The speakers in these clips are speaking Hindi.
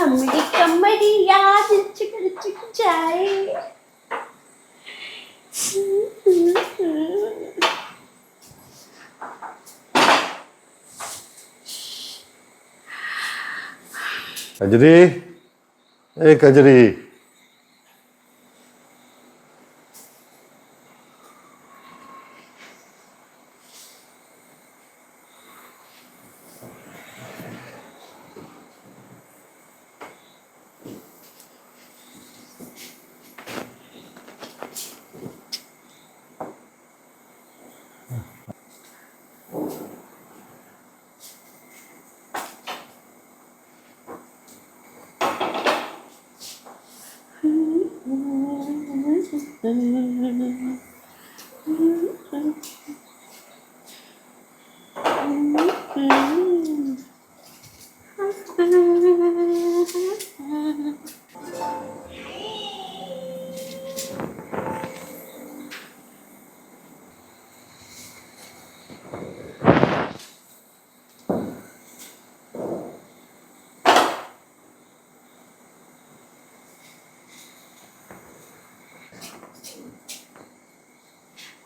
हमारी कमरिया चिकन चिक जाए। कजरी, ए कजरी।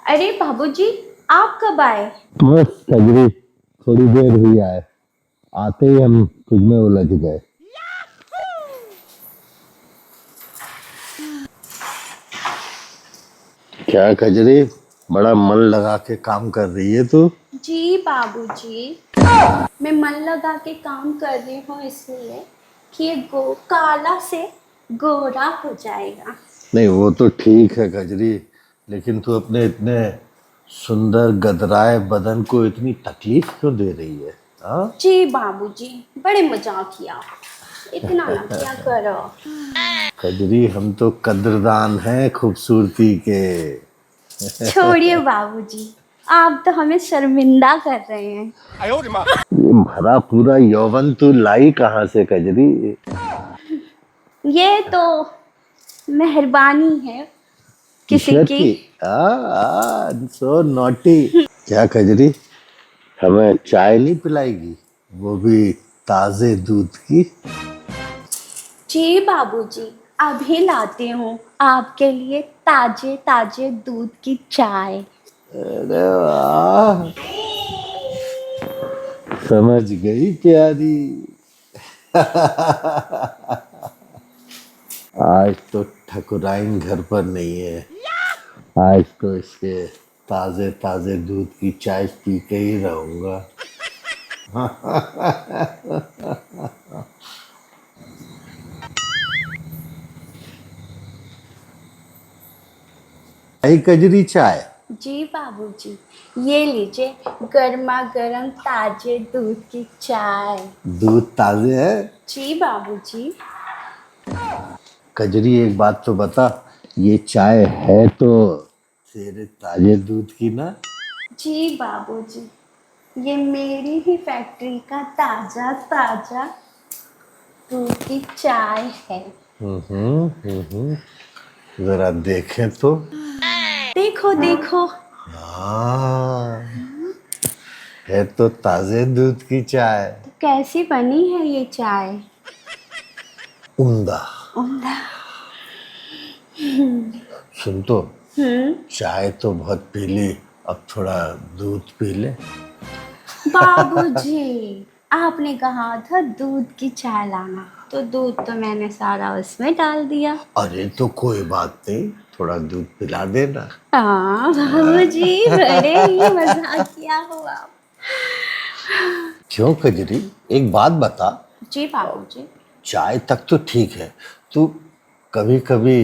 अरे बाबूजी, आप कब आए? बस कजरी, थोड़ी देर हुई आए। आते ही हम तुझ में उलझ गए। क्या कजरी, बड़ा मन लगा के काम कर रही है तू? जी बाबूजी, मैं मन लगा के काम कर रही हूँ इसलिए कि ये काला से गोरा हो जाएगा। नहीं, वो तो ठीक है कजरी, लेकिन तू अपने इतने सुंदर गदराए बदन को इतनी तकलीफ क्यों दे रही है? हाँ? जी बाबूजी, बड़े मजाक किया, इतना ना क्या करो। कजरी, हम तो कद्रदान हैं खूबसूरती के। छोड़िए बाबूजी, आप तो हमें शर्मिंदा कर रहे हैं। ये भरा पूरा यौवन तू लाई कहाँ से कजरी? ये तो मेहरबानी है किसी ईश्वर की। की। सो नॉटी। क्या कजरी, हमें चाय नहीं पिलाएगी, वो भी ताजे दूध की? जी बाबूजी, अभी लाती हूँ आपके लिए ताजे ताजे दूध की चाय। अरे वाह, समझ गई प्यारी। आज तो ठकुराइन घर पर नहीं है, आज तो इसके ताजे ताजे दूध की चाय पी के ही रहूंगा। आई कजरी चाय। जी बाबूजी, ये लीजिए गर्मा गर्म ताजे दूध की चाय। दूध ताजे है? जी बाबूजी। कजरी, एक बात तो बता, ये चाय है तो तेरे ताजे दूध की ना? जी बाबूजी, ये मेरी ही फैक्ट्री का ताजा ताजा दूध की चाय है। जरा देखें तो। देखो देखो। हाँ, है तो ताजे दूध की चाय। तो कैसी बनी है ये चाय? उम्दा। उम्दा। सुन तो, चाय तो बहुत पी ली, अब थोड़ा दूध पी ले। बाबूजी, आपने कहा था दूध की चाय लाना, तो दूध तो मैंने सारा उसमें डाल दिया। अरे तो कोई बात नहीं, थोड़ा दूध पिला देना। हाँ बाबूजी, बड़े ही मजाकिया हो आप। क्यों कजरी, एक बात बता। जी बाबूजी। चाय तक तो ठीक है, तू कभी कभी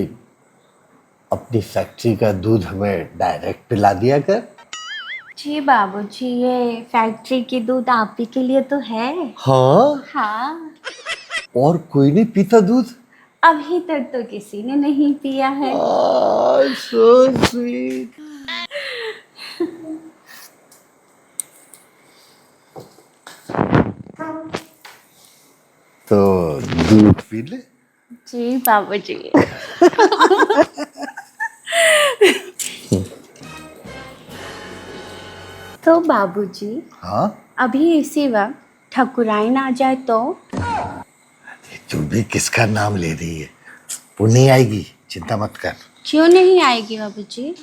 अपनी फैक्ट्री का दूध हमें डायरेक्ट पिला दिया कर। जी बाबूजी, ये फैक्ट्री की दूध आप ही के लिए तो है। हाँ? हाँ, और कोई नहीं पीता दूध? अभी तक तो किसी ने नहीं पिया है। So sweet. तो दूध पी ले। जी बाबूजी। तो बाबूजी, हाँ? अभी इसी वक्त ठकुराइन आ जाए तो? तू भी किसका नाम ले रही है? वो नहीं आएगी, चिंता मत कर। क्यों नहीं आएगी बाबूजी?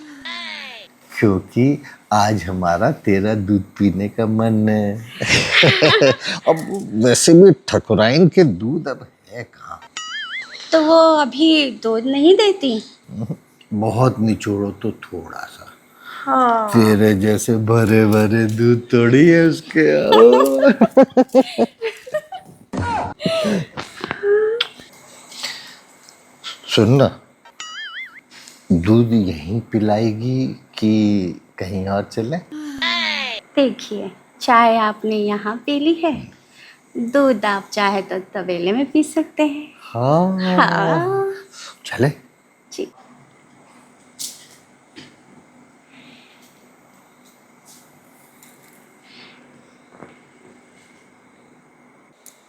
क्योंकि आज हमारा तेरा दूध पीने का मन है। अब वैसे भी ठकुराइन के दूध अब है कहाँ? तो वो अभी दूध नहीं देती? बहुत निचोड़ो तो थोड़ा सा। हाँ। तेरे जैसे भरे भरे दूध थोड़ी है उसके। सुन ना, दूध यहीं पिलाएगी कि कहीं और चले? देखिए, चाय आपने यहाँ पी ली है, दूध आप चाहे तो तवेले में पी सकते हैं। हाँ हाँ चले। जी।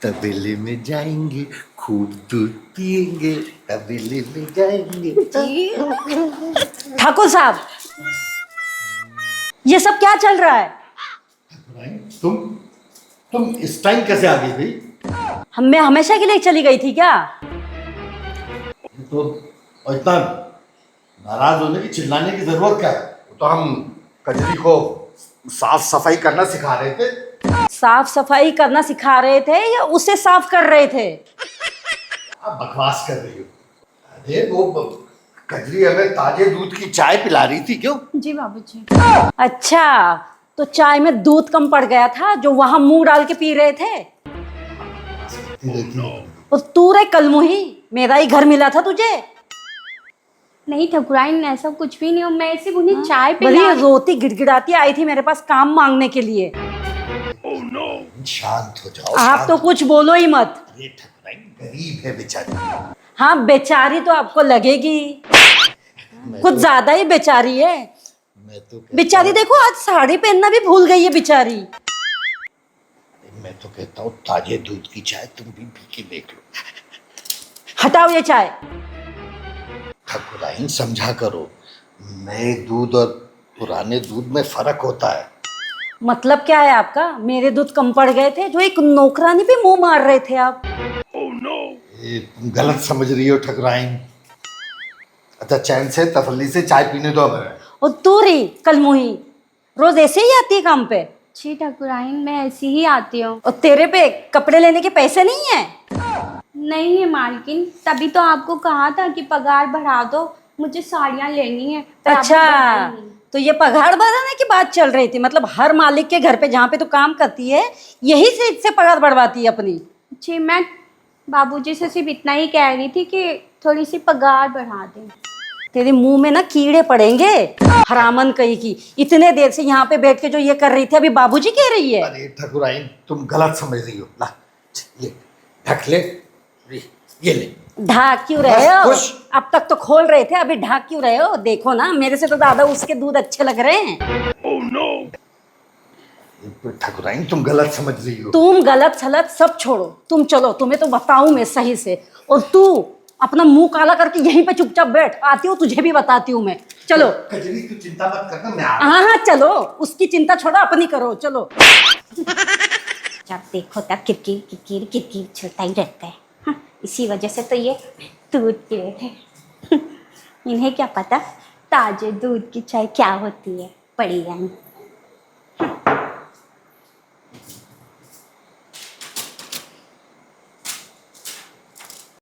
तबेले में जाएंगे, खूब दूध पिएंगे, तबेले में जाएंगे। ठाकुर साहब, ये सब क्या चल रहा है? तुम इस टाइम कैसे आ गई भाई? मैं हमेशा के लिए चली गई थी क्या? तो और इतना नाराज होने की, चिल्लाने की जरूरत क्या है? तो हम कजरी को साफ सफाई करना सिखा रहे थे। साफ सफाई करना सिखा रहे थे या उसे साफ कर रहे थे? आप बकवास कर रही हो। अरे वो कजरी हमें ताजे दूध की चाय पिला रही थी। क्यों? जी बाबूजी। अच्छा, तो चाय में दूध कम पड़ गया था जो वहां मुंह डाल के पी रहे थे? और तू रे कलमुही, मेरा ही घर मिला था तुझे। नहीं ठकुराइन, ऐसा कुछ भी नहीं हो, मैं सिर्फ उन्हें चाय बड़ी पिला। रोती गिड़गिड़ाती आई थी मेरे पास काम मांगने के लिए। शांत हो जाओ। आप तो कुछ बोलो ही मत। अरे ठकुराइन गरीब है बेचारी। हाँ, बेचारी तो आपको लगेगी, कुछ ज्यादा ही बेचारी है। मैं तो बेचारी देखो, आज साड़ी पहनना भी भूल गई है बेचारी। मैं तो कहता हूँ ताजे दूध की चाय तुम भी पी के देख लो। हटाओ ये चाय। ठकुराइन समझा करो, नए दूध और पुराने दूध में फर्क होता है। मतलब क्या है आपका? मेरे दूध कम पड़ गए थे जो एक नौकरानी पे मुंह मार रहे थे आप। ये तुम गलत समझ रही हो ठकुराइन। अच्छा चैन से तसल्ली से चाय पीने दो हमें। और तू री कलमुही, रोज ऐसे ही आती है काम पे? जी ठकुराइन, मैं ऐसी ही आती हूँ। और तेरे पे कपड़े लेने के पैसे नहीं है? नहीं है मालकिन, तभी तो आपको कहा था कि पगार बढ़ा दो, मुझे साड़ियाँ लेनी है। पर आपने अच्छा, बढ़ाई नहीं। तो ये पगार बढ़ाने की बात चल रही थी? मतलब हर मालिक के घर पे जहाँ पे तू काम करती है, यही से इससे पगार बढ़वाती है अपनी? जी, मैं बाबूजी से सिर्फ इतना ही कह रही थी कि थोड़ी सी पगार बढ़ा दें। तेरे मुंह में ना कीड़े पड़ेंगे, हरामन कही की। इतने देर से यहाँ पे बैठ के जो ये कर रही थी, अभी बाबूजी कह रही है? अरे ठकुराइन तुम गलत समझ रही हो। ला ये ढक ले, ये ले। ढाक क्यों रहे बस हो? खुश। अब तक तो खोल रहे थे, अभी ढाक क्यों रहे हो? देखो ना, मेरे से तो ज्यादा उसके दूध अच्छे लग रहे हैं। ठकुराइन तुम गलत समझ रही हो। तुम गलत सलत सब छोड़ो, तुम चलो, तुम्हें तो बताऊं मैं सही से। और तू अपना मुंह काला करके यहीं पे चुपचाप बैठ, आती हूँ तुझे भी बताती हूँ मैं। चलो। कजरी तू चिंता मत करना, मैं आ रहा हूं। हाँ हाँ चलो, उसकी चिंता छोड़ो, अपनी करो, चलो। जब देखो तब किरकिर किरकिर किरकिर चलता ही रहता है। हाँ, इसी वजह से तो ये दूध पी रहे थे। इन्हें क्या पता ताजे दूध की चाय क्या होती है। पड़ी जाए।